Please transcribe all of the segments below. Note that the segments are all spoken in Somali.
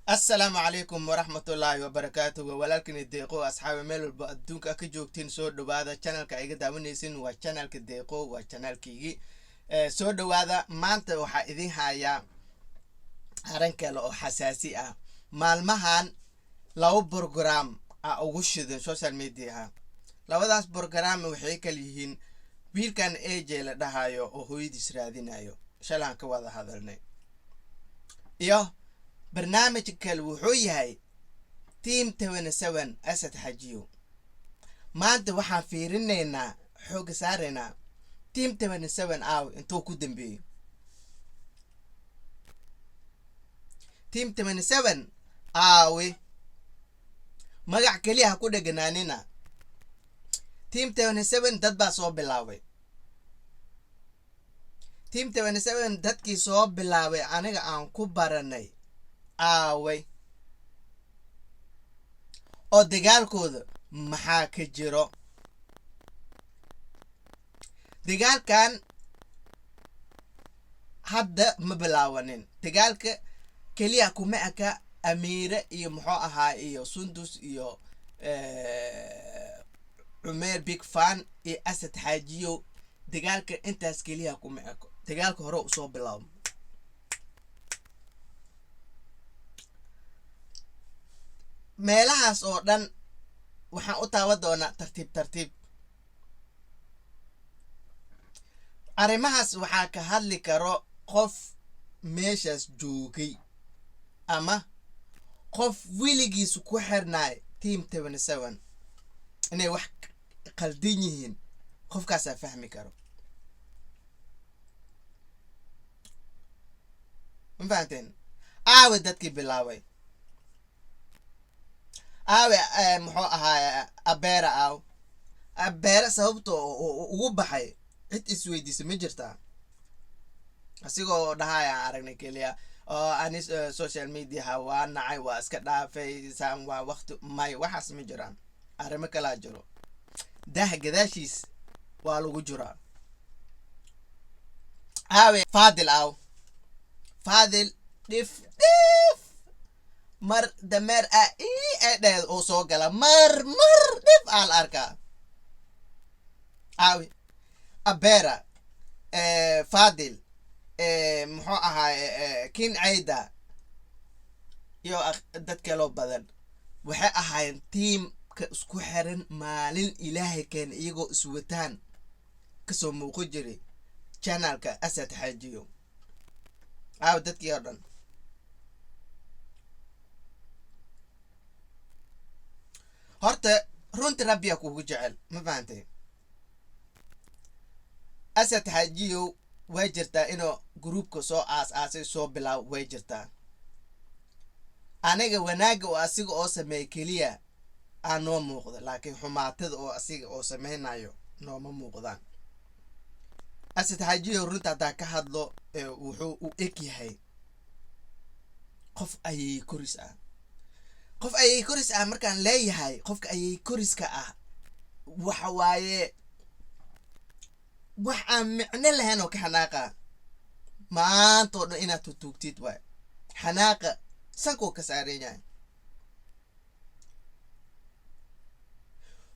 السلام عليكم ورحمة الله وبركاته ولكن الدقيقو أصحاب ميل الدونك أكجوكتين سو دوادا channel كايجا داونيسين و channel كدقيقو و channel كيجي سو دوادا مانتا وحا إذين هايا هرنكالو أو حساسي مالمهان لو برغرام أغشدن سوشال ميديا لو داس برغرام وحيكا ليهين ويل كان ايجي لدهايو أو هويدي سرادينايو شالان كوادا هذا إيوه برنامج كالوحوي هاي تيم 27 أسد حجيو ما أنت وحان فيرنينا حوق سارنا تيم 27 انتو كودن بي تيم 27 مقع كليها كودا جنانينا تيم 27 داد با صوب بلاوي تيم 27 داد كي صوب بلاوي أنا عن كوبارناي oo dagaalkooda maxaa ka jiro dagaalkan hadda ma bilaawanin dagaalka kaliya kuma aka amiira iyo muxuu ahaa iyo sundus iyo Umer big fan iyo asad xaajiyo dagaalka intaas kaliya kuma aka dagaalka hore u soo bilaabo meelahaas oo dhan waxaan u taaban doonaa tartiib arrimahaas waxaa ka hadli karo qof meeshaas joogay ama qof wiligiis ku xirnaay team 27 inay wax qaldan yihiin qofkaas fahmi karo ma fahanteen dadkii bilaaway muxuu ahaa abeera sababto ugu baxay cid isweydiisa ma jirtaa asigoo dhahaya aragnay kaliya oo ani social media waa nacay waa iska dhaafay saan waa waqti may waxaas ma jiraan arrimo kala jiro dah gadaashiis waa lagu jiraa Fadil dif mar dameer dheed oo soo gala mar dhib al arka abeera Fadil muxuu ahaa kin cayda iyo dad kale oo badan waxay ahaayeen team ka isku xiran maalin ilaahay keen iyagoo iswataan ka soo muuqo jiray channelka asad xaajiyo dadkii oo dhan horta runta rabbiya kugu jecel ma fahantay asad xaajiyo way jirtaa inuu groupka soo aasay soo bilaaw way jirtaa aniga wanaaga oo asiga oo sameey kaliya aan noo muuqdo laakiin xumaatada oo asiga oo sameynayo nooma muuqdaan asad xaajiyo runta hadaa ka hadlo wuxuu u eg yahay qof ayay koris markaan leeyahay qofka ayay koriska waxa waaye wax aan micno lahayn oo ka xanaaqa maanta oo dhan inaad tuugtid waay xanaaqa sankoo ka saaran yahay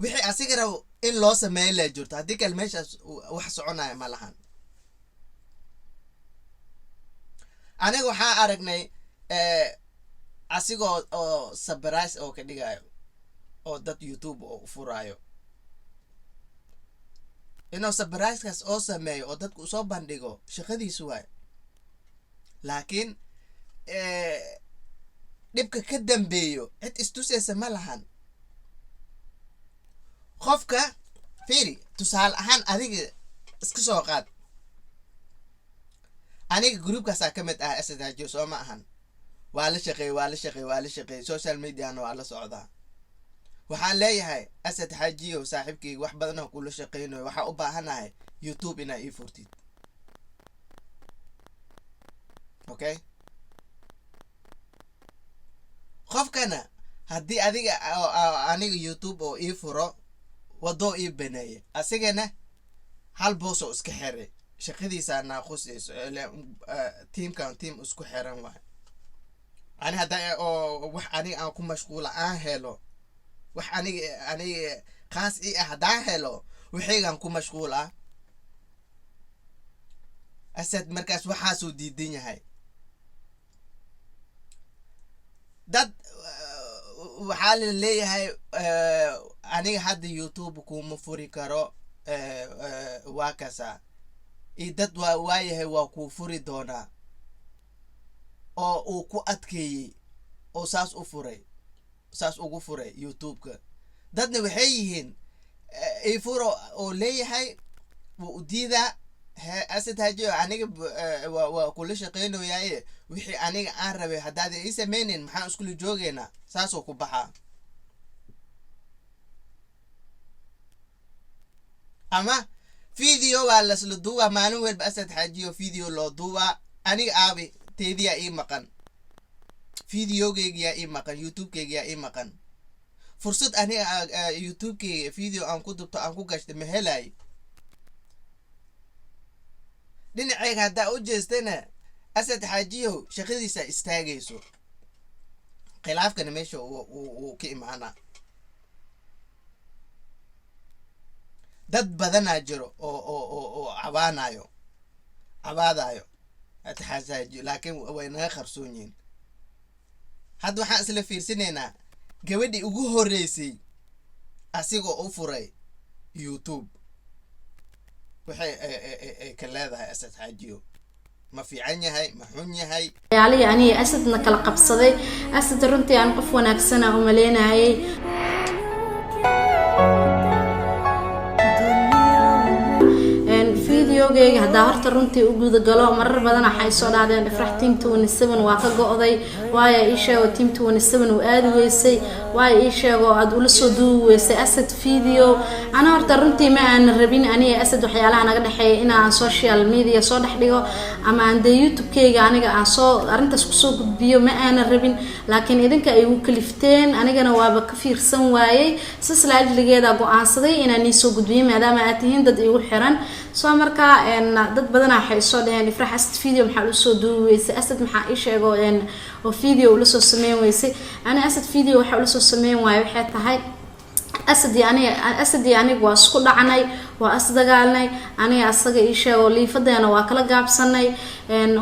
wixii asiga rabo in loo sameeyo la jirto haddii kale meeshaas wax soconaya ma lahan aniga waxaa aragnay asigoo oo surprise oo ka dhigayo oo dad YouTube oo furaayo inuu surprise-kaas oo sameeyo oo dadku soo bandhigo shaqadiisu waay laakiin dhibka ka dambeeyo cid istusaysa ma lahan qofka fiiri tusaale ahaan adiga iska soo qaad aniga groupkaas ka mid asad xaajiyo soo ma ahan waa la shaqeey social media waa la socdaa waxaan leeyahay asad xaajiyo saaxiibkayga wax badan oo kula shaqeynayo waxa u baahanahay YouTube ina ii furtid okay qofkana haddii adiga aniga YouTube oo ii furo wado ii baneeye asigana hal boos oo iska xiray shaqadiisa naaqusayso teamkan team isku xiran waay أنا هذا aniga aan ku mashquula aan helo wax aniga khaas ii ah haddaan helo wixaygaan ku mashquula asad markaas waxaasuu diidan yahay dad waxaa la leeyahay aniga hadda youtube kuma furi karo waa kasa iyo dad waayahay waa kuu furi doonaa oo uu ku adkeeyey oo saas ugu furay youtube-ka dadna waxay yihiin ifuro oo leeyahay wuu u diidaa asad hajiyo aniga waa kula shaqeynayaaye wixii aniga aan rabay haddaad ii samaynin maxaan iskula joogeynaa saasoo ku baxaa ama video waa lasla duubaa maalin walba asad hajiyo video loo duubaa aniga aabi teediyaa ii maqan videogeygiyaa ii maqan youtube-keygiyaa ii maqan fursad aniga youtube-keyga video aan ku dubto aan ku gashta ma helay dhinacayga haddaa u jeestana asad hajiyo shaqadiisa istaagayso khilaafkana meesha uu ka imaanaa dad badanaa jiro oo cabaadayo atxaasajiyo laakiin way naga qarsoon yihiin hadda waxaan isla fiirsanaynaa gabadhii ugu horreysay asigoo u furay youtube waxay ka leedahay asad hajiyo ma fiican yahay ma xun yahay yaali aniga asadna kala qabsaday asad runtii aan qof wanaagsan ah u maleynayay videogeyga haddaa horta runtii u gudagalo marar badan waxay soo dhaadeen ifrax team 27 waa ka go'day waayo ii sheego team 27 uu aadi weysay waayo ii sheego aad ula soo duubi weysay asad video ana horta runtii ma aan rabin aniga asad waxyaalaha naga dhaxeeya inaan social media soo dhex dhigo ama aan de youtube-keyga aniga aan soo arrintaas kusoo gudbiyo ma aan rabin laakiin idinka ay ugu kalifteen anigana waaba ka fiirsan waayey sislaaligeeda go'aansaday inaan ii soo gudbiyo maadaama aad tihiin dad igu xiran soo markaa dad badan waxay soo dhaheen ifrax asad video maxaa u soo duubi weysay asad maxaa ii sheego oo video ula soo sameyn weysay ani asad video waxa ula soo sameyn waayo waxay tahay asad iyo aniga waa isku dhacnay waa isdagaalnay aniga asaga ii sheego liifadeena waa kala gaabsanay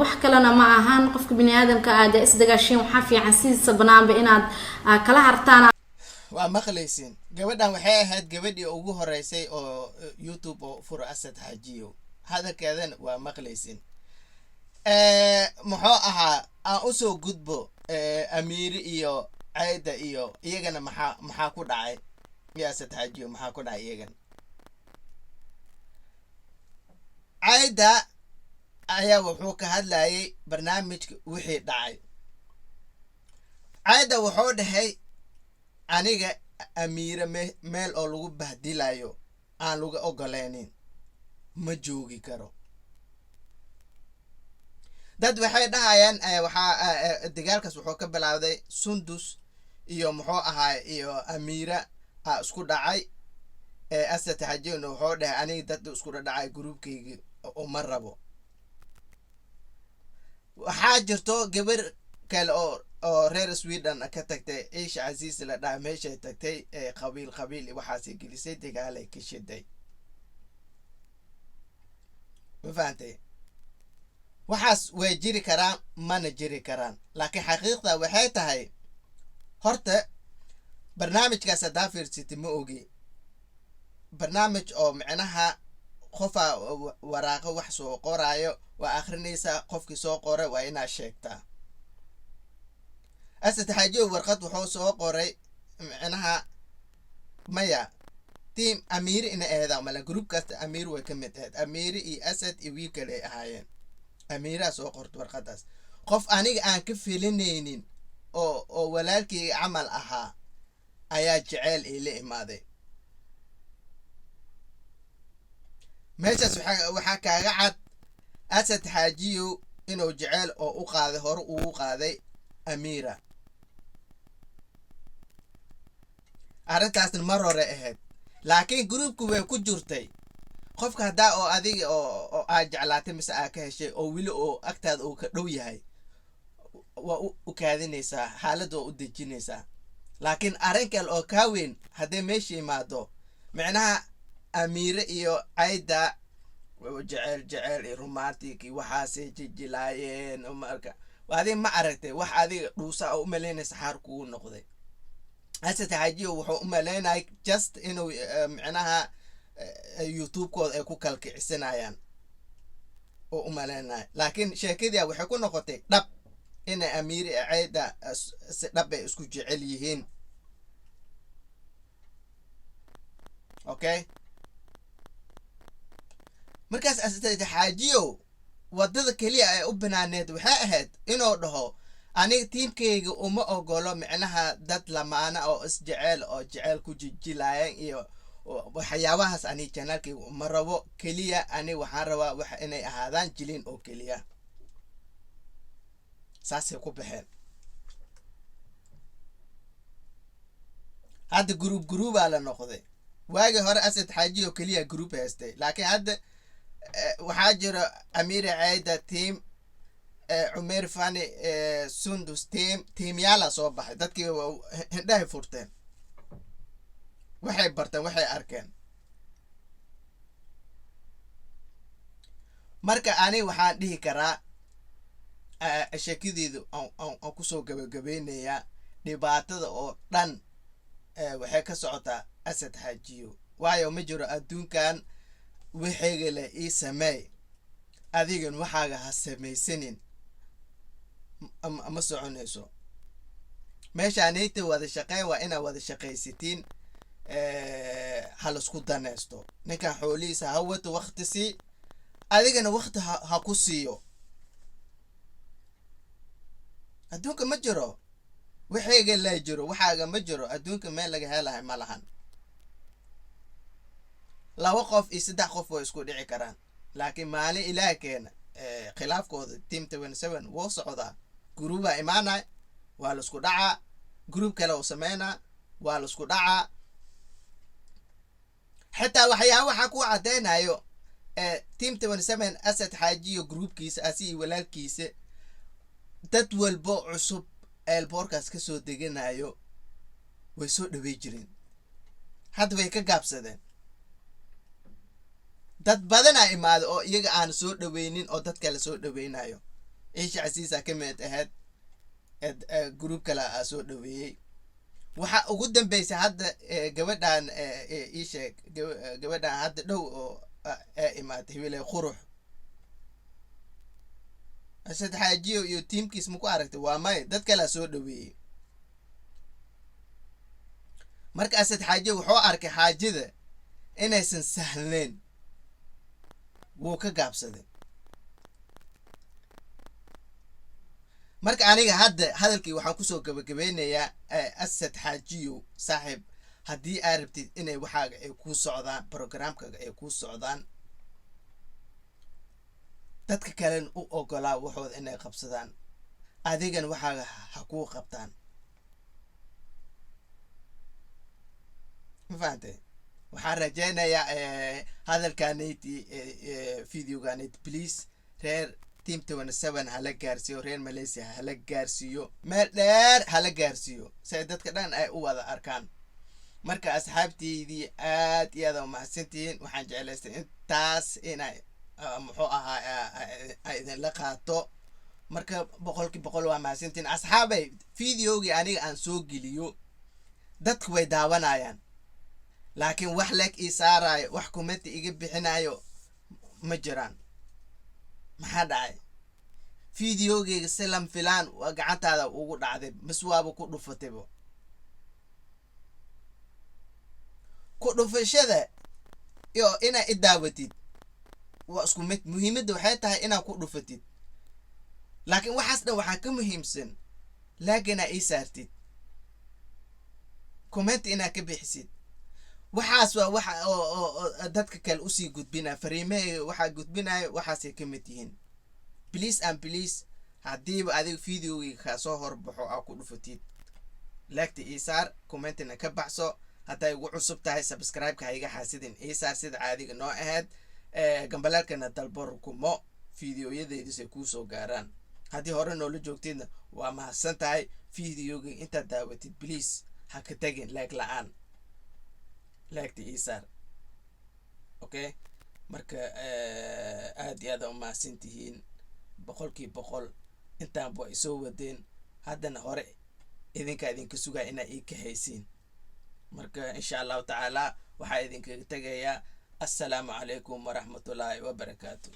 wax kalena ma ahan qofka bini aadamka aad isdagaashin waxa fiican sidiisa banaanba inaad kala hartaan waa maqlaysiin gabadhan waxay ahayd gabadhii ugu horeysay oo youtube oo furo asad hajiyo hadalkeedana waa maqlaysiin muxuu ahaa aan usoo gudbo amiiri iyo cayda iyo iyagana maxaa ku dhacay ya asad hajiyo maxaa ku dhacay iyagana cayda ayaa wuxuu ka hadlayay barnaamijka wixii dhacay cayda wuxuu dhahay aniga amiira meel oo lagu bahdilayo aan lagu ogoleynin ma joogi karo dad waxay dhahayaan waxaa dagaalkaas wuxuu ka bilaawday sundus iyo muxuu ahaa iyo amiira isku dhacay asad hajiyo wuxuu dhahay aniga dad isku dhacay groupkeyga uma rabo waxaa jirto gabar kale oo reer Sweden ka tagtay Aisha Aziz la dhahay meeshay tagtay qabiil waxaasay gelisay dagaal ay ka shiday ma fahantay waxaas way jiri karaan mana jiri karaan laakiin xaqiiqda waxay tahay horta barnaamijkaas hadaa fiirsatay ma ogi barnaamij oo micnaha qofa waraaqo wax soo qoraayo waa akhrinaysa qofkii soo qoray waa inaa sheegtaa asad hajiyo warqad wuxuu soo qoray micnaha maya team amiir ina eeda mala group kasta amiir way ka mid ahayd amiir iyo asad iyo wiil kale ay ahaayeen amiira soo qortay warqadaas qof aniga aan ka filinaynin oo walaalkii camal ahaa ayaa jecel ila imaaday meeshaas waxaa kaaga cad asad hajiyo inuu jecel oo u qaaday hore uu qaaday amiira arrintaasna mar hore ahayd laakiin groupku way ku jirtay qofka hadaa oo adiga oo aad jeclaatay mise aad ka heshay oo wili oo agtaada uu ka dhow yahay waa u kaadinaysaa xaaladda waa u dejinaysaa laakiin arrin kale oo kaa weyn hadday meesha imaado micnaha amiire iyo cayda jecel iyo romantic iyo waxaasay jijilaayeen marka adiga ma aragtay wax adiga dhuusa oo u malaynaysa xaar kugu noqday asad xaajiyo wuxuu u malaynay just inuu micnaha youtube-kooda ay ku kalkicisanayaan oo u malaynay laakiin sheekadii waxay ku noqotay dhab inay amiire iyo cayda si dhab ay isku jecel yihiin okay markaas asad xaajiyo wadada kaliya ay u banaaneed waxay ahayd inuu dhaho aniga tiimkayga uma ogolo micnaha dad lamaana oo isjecel oo jecel ku jijilaayeen iyo waxyaabahaas ani channelkayga uma rabo kaliya ani waxaan rabaa wax inay ahaadaan jilin oo kaliya saasay ku baxeen hadda group la noqday waagi hore asad xaajiyo kaliya group haystay laakiin hadda waxaa jira amiire cayda team Umer Fani Sundus team yaala soo baxay dadkii hindhahay furteen waxay barteen waxay arkeen marka ani waxaan dhihi karaa sheekadeedu aan kusoo gabagabeynayaa dhibaatada oo dhan waxay ka socotaa asad xaajiyo waayo ma jiro adduunkan waxayga le ii sameey adigan waxaaga ha samaysanin ma soconayso meeshaanayta wada shaqeyn waa inaad wada shaqaysatiin ha laisku danaysto ninkan xoolihiisa ha wato waqti sii adigana waqti ha ku siiyo adduunka ma jiro waxayga la jiro waxaaga ma jiro adduunka meel laga helahay ma lahan laba qof iyo saddex qof way isku dhici karaan laakiin maalin ilaah keena khilaafkooda team 27 wuu socdaa guruuba imaanay waa la isku dhacaa group kale uu sameynaa waa la isku dhacaa xitaa waxyaaba waxa ku cadeynayo team 27 asad xaajiyo groupkiisa asi walaalkiisa dad walbo cusub elborkaas ka soo deganayo way soo dhawey jireen hadda way ka gaabsadeen dad badan ay imaado oo iyaga aan soo dhaweynin oo dad kale soo dhaweynayo Aisha Casiisa ka mid ahayd group kale soo dhaweeyay waxa ugu dambeysay hadda gabadhan Aisha gabadhan hadda dhow oo imaatay wiilay qurux asad xaajiyo iyo teamkiis ma ku aragtay waa may dad kale soo dhaweeyay marka asad xaajiyo wuxuu arkay xaajida inaysan sahlayn wuu ka gaabsaday marka aniga hadda hadalkii waxaan kusoo gabagabeynayaa asad xaajiyo saaxiib haddii aad rabtid inay waxaaga ay kuu socdaan programkaaga ay kuu socdaan dadka kalen u ogolaa waxooda inay qabsadaan adigan waxaaga ha kuu qabtaan ma fahantay waxaan rajaynayaa hadalkaanayti videogaanayd please reer team 27 hala gaarsiiyo reer Malaysia hala gaarsiiyo meel dheer hala gaarsiiyo si dadka dhan ay u wada arkaan marka asxaabteydii aad iyo aad u mahadsantihiin waxaan jeclaystay intaas inay muxuu ahaa idin la qaato marka 100% waa mahadsantihiin asxaabay videogii aniga aan soo geliyo dadku way daawanayaan laakiin wax leeg ii saarayo wax comment iga bixinayo ma jiraan maxaa dhacay videogeyga salam filaan waa gacantaada ugu dhacday miswaaba ku dhufataybo ku dhufashada iyo inaa i daawatid waa isku mid muhiimadda waxay tahay inaa ku dhufatid laakiin waxaas dhan waxaa ka muhiimsan laagana ii saartid comment inaa ka bixisid waxaas waa waxa oo dadka kale u sii gudbina fariimaha waxa gudbinayo waxaas ay ka mid yihiin please and please hadiiba adiga videoga ka soo horbaxo aa ku dhufatid like isaar commentina ka baxso haday ugu cusub tahay subscribe-ka iga xasidin isaar sida caadiga noo ahayd gambalaalkana dalbor kumo videoyadeedii ku soo gaaraan haddii hore noola joogteedna waa mahadsan tahay videoga intaad daawatid please ha ka tagin like la-aan like isaar okay marka aad iyo aad u mahadsan tihiin 100% intaan baa isoo wadeen haddana hore idinka sugaa inaa ii ka haysiin marka insha allahu tacaala waxaa idinkaga tegayaa assalaamu calaykum waraxmatullaahi wabarakaatu